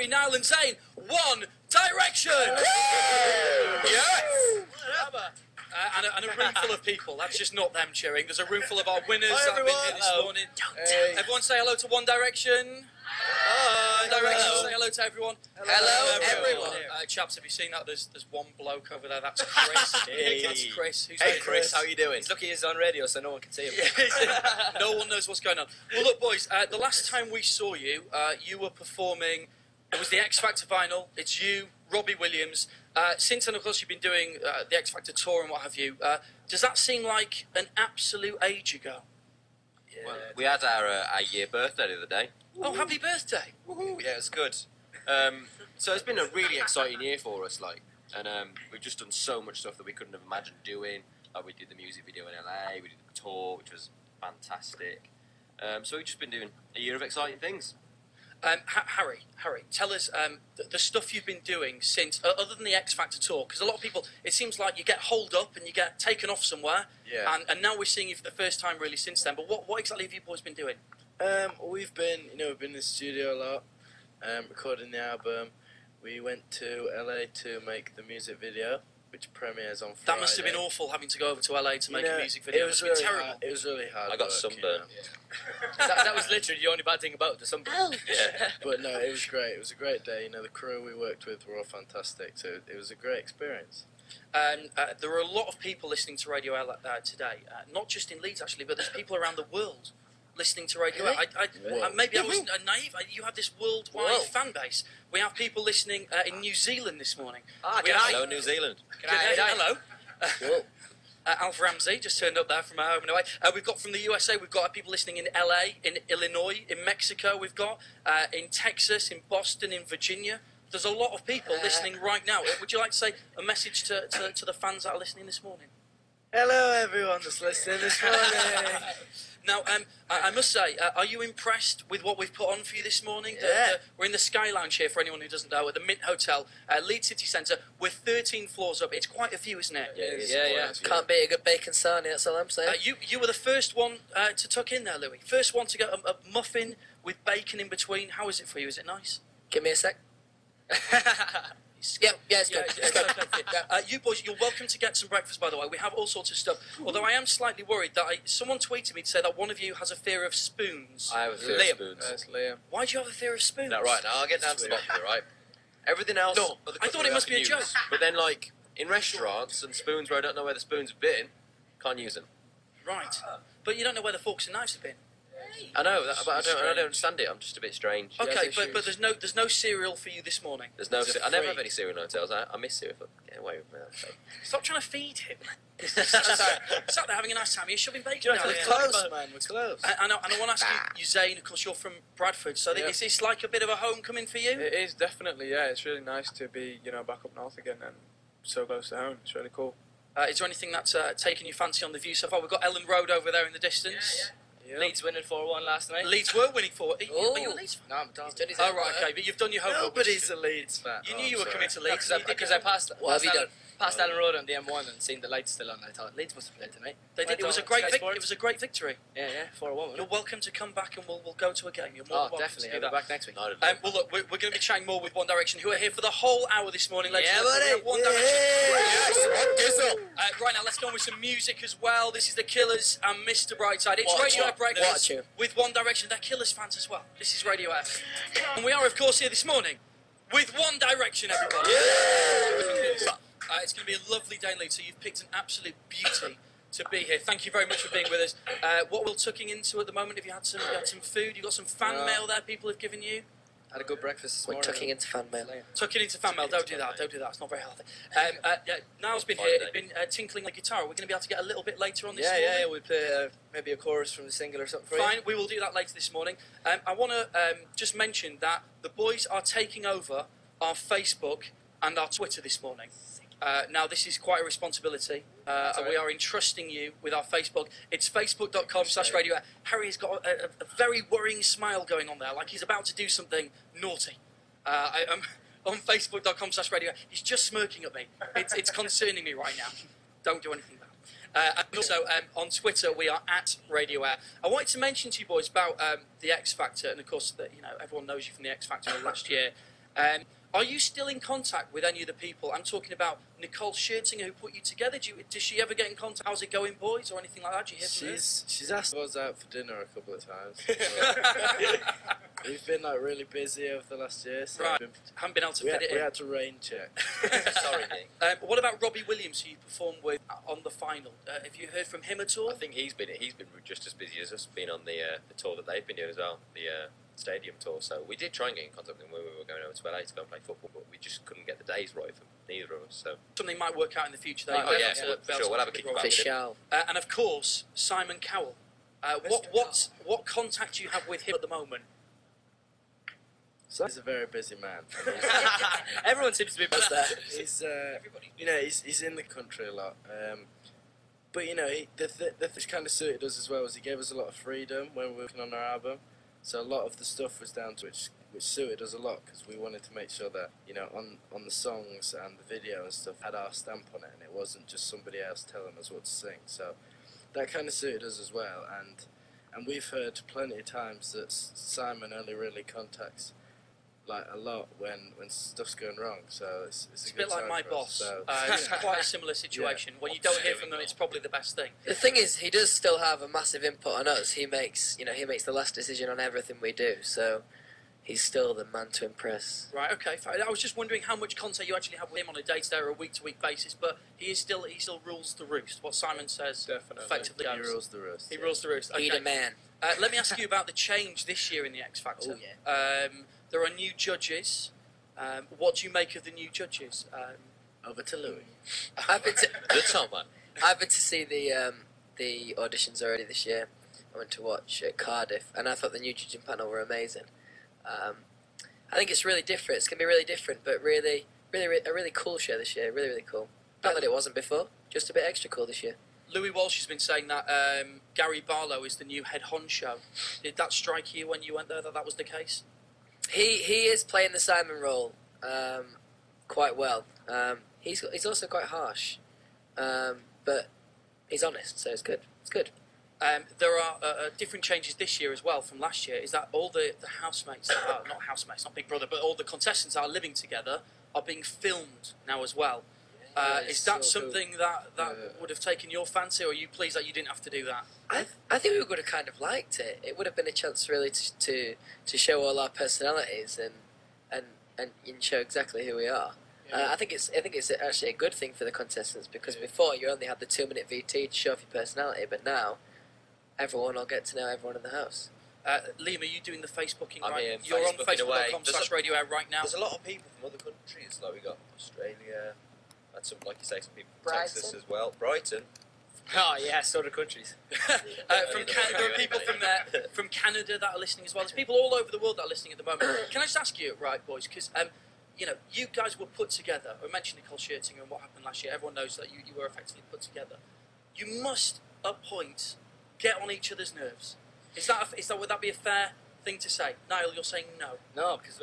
Niall and Zayn, One Direction! Yes! And a room full of people. That's just not them cheering. There's a room full of our winners that have been here this morning. Everyone say hello to One Direction. One Direction, say hello to everyone. Hello, everyone. Chaps, have you seen that? There's one bloke over there. That's Chris. That's Chris. Hey, Chris, how you doing? He's lucky he's on radio, so no one can see him. No one knows what's going on. Well, look, boys. The last time we saw you, you were performing. It was the X Factor vinyl. It's you, Robbie Williams. Since then, of course, you've been doing the X Factor tour and what have you. Does that seem like an absolute age ago? Yeah. Well, we had our year birthday the other day. Oh, happy birthday! Woohoo! Yeah, it's good. So it's been a really exciting year for us, and we've just done so much stuff that we couldn't have imagined doing. Like we did the music video in LA, we did the tour, which was fantastic. So we've just been doing a year of exciting things. Harry, tell us the stuff you've been doing since, other than the X Factor tour, because a lot of people, it seems like you get holed up and you get taken off somewhere, and now we're seeing you for the first time really since then. But what exactly have you boys been doing? We've been in the studio a lot, recording the album. We went to LA to make the music video, which premieres on Friday. That must have been awful, having to go over to LA to make a music video. It was really terrible. It was really hard. I got sunburned. That was literally the only bad thing about it, the sunburn. Yeah. But no, it was great. It was a great day. The crew we worked with were all fantastic. So it was a great experience. There are a lot of people listening to Radio L today, not just in Leeds actually, but there's people around the world listening to Radio L. Maybe I was naive. You have this worldwide fan base. We have people listening in New Zealand this morning. Hello, New Zealand. Hello. Alf Ramsey just turned up there from home and away. We've got from the USA, we've got people listening in LA, in Illinois, in Mexico, we've got in Texas, in Boston, in Virginia. There's a lot of people listening right now. Would you like to say a message to the fans that are listening this morning? Hello, everyone that's listening this morning. Now, I must say, are you impressed with what we've put on for you this morning? Yeah. We're in the Sky Lounge here, for anyone who doesn't know, at the Mint Hotel, Leeds City Centre. We're 13 floors up. It's quite a few, isn't it? Yeah. Can't beat a good bacon sarnie, that's all I'm saying. You were the first one to tuck in there, Louis. First one to get a muffin with bacon in between. How is it for you? Is it nice? Give me a sec. It's good. You boys, you're welcome to get some breakfast, by the way. We have all sorts of stuff. Although I am slightly worried that someone tweeted me to say that one of you has a fear of spoons. I have a fear of spoons. That's Liam. Why do you have a fear of spoons? No, right, now I'll get down to the bottom of it, right? Everything else... No, I thought it must be a joke. But then, in restaurants and spoons where I don't know where the spoons have been, can't use them. Right. But you don't know where the forks and knives have been. I know, but I don't understand it. I'm just a bit strange. Okay, but there's no cereal for you this morning. There's no. I never have any cereal in hotels. I miss cereal. Get away with me. Okay. Stop trying to feed him. Sat there having a nice time. You're shoving bacon down. We're close, man. We're close. And I want to ask you, Zayn, of course, you're from Bradford. So is this like a bit of a homecoming for you? It is definitely, yeah. It's really nice to be, back up north again and so close to home. It's really cool. Is there anything that's taken your fancy on the view so far? We've got Ellen Road over there in the distance. Yeah. Leeds winning 4-1 last night. Leeds were winning 4. Are you a Leeds fan? No, I'm done. Oh, right, okay, but you've done your homework. Nobody's a Leeds fan. You knew you were coming to Leeds. Because I passed Ellen Road on the M1 and seen the lights still on. I thought Leeds must have played tonight. They did. It was a great victory. Yeah, 4-1. You're welcome to come back and we'll go to a game. You're more than welcome definitely. to do that. I'll be back next week. Well, look, we're going to be chatting more with One Direction, who are here for the whole hour this morning. Ladies and gentlemen. buddy. One Direction. Right now, let's go on with some music as well. This is The Killers and Mr. Brightside. It's Radio Breakfast with One Direction. They're Killers fans as well. This is Radio F. And we are, of course, here this morning with One Direction, everybody. It's going to be a lovely day in Leeds, so you've picked an absolute beauty to be here. Thank you very much for being with us. What we're tucking into at the moment, have you had some food? You got some fan mail there people have given you? Had a good breakfast this morning. We're tucking into fan mail. Tucking into fan mail, don't do that, it's not very healthy. Niall's been here, he's been tinkling the guitar. We're going to be able to get a little bit later on this morning. Yeah, we'll play maybe a chorus from the single or something for you. Fine, we will do that later this morning. I want to just mention that the boys are taking over our Facebook and our Twitter this morning. Now, this is quite a responsibility, and we are entrusting you with our Facebook. It's facebook.com/radio. Harry has got a very worrying smile going on there, like he's about to do something naughty. On facebook.com/radio. He's just smirking at me. It's concerning me right now. Don't do anything bad. And also, on Twitter, we are at Radio Air. I wanted to mention to you boys about the X Factor, and of course, everyone knows you from the X Factor last year. Are you still in contact with any of the people? I'm talking about Nicole Scherzinger, who put you together. Does she ever get in contact? How's it going, boys, or anything like that? Do you hear from her? She's asked us out for dinner a couple of times. We've been like really busy over the last year. So Right. Haven't been able to fit it we in. had to rain check. Sorry, Nick. What about Robbie Williams, who you performed with on the final? Have you heard from him at all? I think he's been just as busy as us, been on the tour that they've been doing as well, the stadium tour. So we did try and get in contact with him when we were going over to LA to go and play football, but we just couldn't get the days right for neither of us. So Something might work out in the future. Though. Oh, yeah, for sure. We'll have a kick back For with him. sure. And of course, Simon Cowell. What contact do you have with him at the moment? So he's a very busy man. Everyone seems to be busy there. He's you know, he's in the country a lot. But you know, the thing kind of suited us as well was he gave us a lot of freedom when we were working on our album. So a lot of the stuff was down to which suited us a lot because we wanted to make sure that, you know, on the songs and the video and stuff had our stamp on it, and it wasn't just somebody else telling us what to sing. So that kind of suited us as well, and we've heard plenty of times that Simon only really contacts like a lot when stuff's going wrong. So it's It's a a bit good like time my for us. boss. So, It's quite a similar situation. When you don't hear from them, it's probably the best thing. The thing is, he does still have a massive input on us. He makes the last decision on everything we do. So he's still the man to impress. Right, okay. Fine. I was just wondering how much contact you actually have with him on a day-to-day or a week-to-week basis, but he still rules the roost. What Simon says Definitely. effectively he goes. rules the roost. He rules the roost. He Okay. the man. Let me ask you about the change this year in the X Factor. Oh, yeah. There are new judges. What do you make of the new judges? Over to Louis. I've been to, The top man. I've been to see the auditions already this year. I went to watch at Cardiff, and I thought the new judging panel were amazing. I think it's really different. It's gonna be really different, but really a really cool show this year. Really cool. Not that it wasn't before, just a bit extra cool this year. Louis Walsh has been saying that Gary Barlow is the new head honcho. Did that strike you when you went there that was the case? He is playing the Simon role quite well. He's also quite harsh, but he's honest, so it's good. It's good. There are different changes this year as well from last year. Is that all the housemates, not housemates, not Big Brother, but all the contestants that are living together are being filmed now as well? Is that so something that would have taken your fancy, or are you pleased that you didn't have to do that? I think we would have kind of liked it. It would have been a chance really to show all our personalities and show exactly who we are. I think it's actually a good thing for the contestants because before you only had the 2-minute VT to show off your personality, but now everyone will get to know everyone in the house. Liam, are you doing the Facebooking I'm right? here You're on Facebooking away. Facebook.com/radio out right now. There's a lot of people from other countries. Like we got Australia, and some, like you say, some people from Brighton. Texas as well. Brighton. Oh yeah, other countries. From Canada, there are people from Canada that are listening as well. There's people all over the world that are listening at the moment. Can I just ask you, right, boys? Because you know, you guys were put together. I mentioned Nicole Scherzinger and what happened last year. Everyone knows that you were effectively put together. You must, at points, get on each other's nerves. Would that be a fair thing to say? Niall, you're saying no. No, because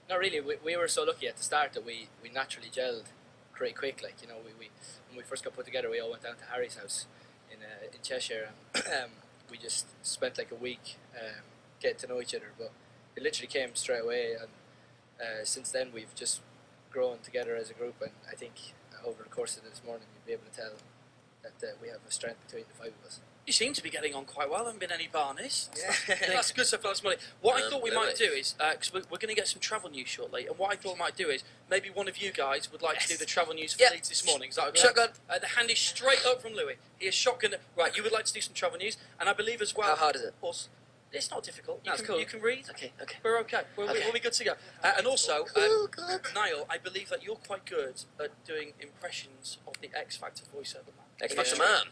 not really. We were so lucky at the start that we naturally gelled pretty quick. Like, you know, we when we first got put together, we all went down to Harry's house in Cheshire. And, we just spent like a week getting to know each other. But it literally came straight away, and since then we've just grown together as a group. And I think over the course of this morning, you'll be able to tell that we have a strength between the five of us. You seem to be getting on quite well. Haven't been any Barneys. Yeah. That's good stuff. That's money. What I thought we might do Lily. is, because we're going to get some travel news shortly, and what I thought we might do is maybe one of you guys would like to do the travel news for Yep. Leeds this morning. Is that okay? Shotgun. The hand is straight up from Louis. He is shotgun. Right, you would like to do some travel news, and I believe as well. How hard is it? Also, it's not difficult. That's cool. You can read. Okay. We're okay. We'll be good to go. And also, good. Niall, I believe that you're quite good at doing impressions of the X Factor voiceover man. X Factor man.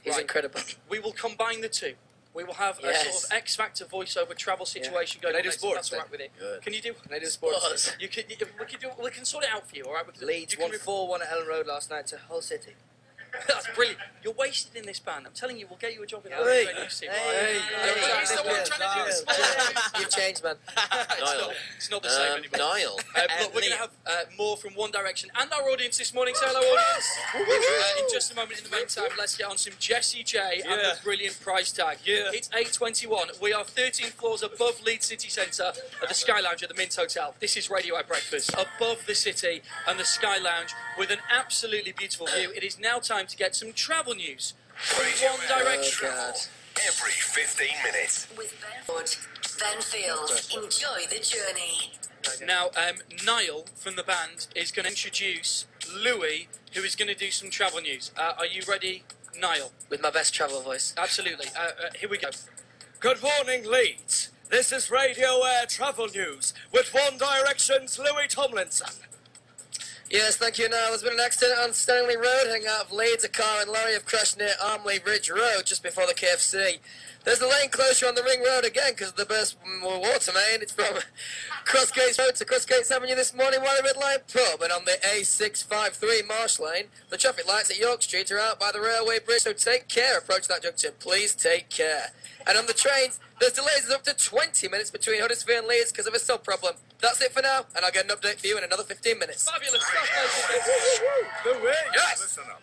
He's Right. incredible. We will combine the two. We will have a sort Yes. of X Factor voiceover travel situation going Can I on. do next, if sports That's all then? right with you. Good. Can you do? Can I do sports? We can sort it out for you. All right. Leeds you can won 4-1 at Ellen Road last night to Hull City. That's brilliant. You're wasted in this band. I'm telling you, we'll get you a job in the Hey. radio team. Hey. He's the one trying to do this. You've changed, man. It's not the same anymore. Niall. Look, we're going to have more from One Direction and our audience this morning. Say hello, audience. In just a moment, in the meantime, let's get on some Jessie J and the brilliant price tag. It's 8:21. We are 13 floors above Leeds City Centre at the Sky Lounge at the Mint Hotel. This is Radio at Breakfast, above the city and the Sky Lounge with an absolutely beautiful view. It is now time to get some travel news from One Direction. Every 15 minutes. With Ben Ford, Ben Field. Enjoy the journey. Now, Niall from the band is going to introduce Louis, who is going to do some travel news. Are you ready, Niall? With my best travel voice. Absolutely. Here we go. Good morning, Leeds. This is Radio Air Travel News with One Direction's Louis Tomlinson. Yes, thank you. Now, there's been an accident on Stanley Road, heading out of Leeds. A car and lorry have crashed near Armley Ridge Road, just before the KFC. There's a lane closure on the Ring Road again because of the burst water main. It's from Crossgates Road to Crossgates Avenue this morning while the Red Line Pub. And on the A653 Marsh Lane, the traffic lights at York Street are out by the railway bridge, so take care. Approach that junction. Please take care. And on the trains, there's delays of up to 20 minutes between Huddersfield and Leeds because of a sub problem. That's it for now, and I'll get an update for you in another 15 minutes. Fabulous stuff, ladies and gentlemen. Louis. Yes! Listen up.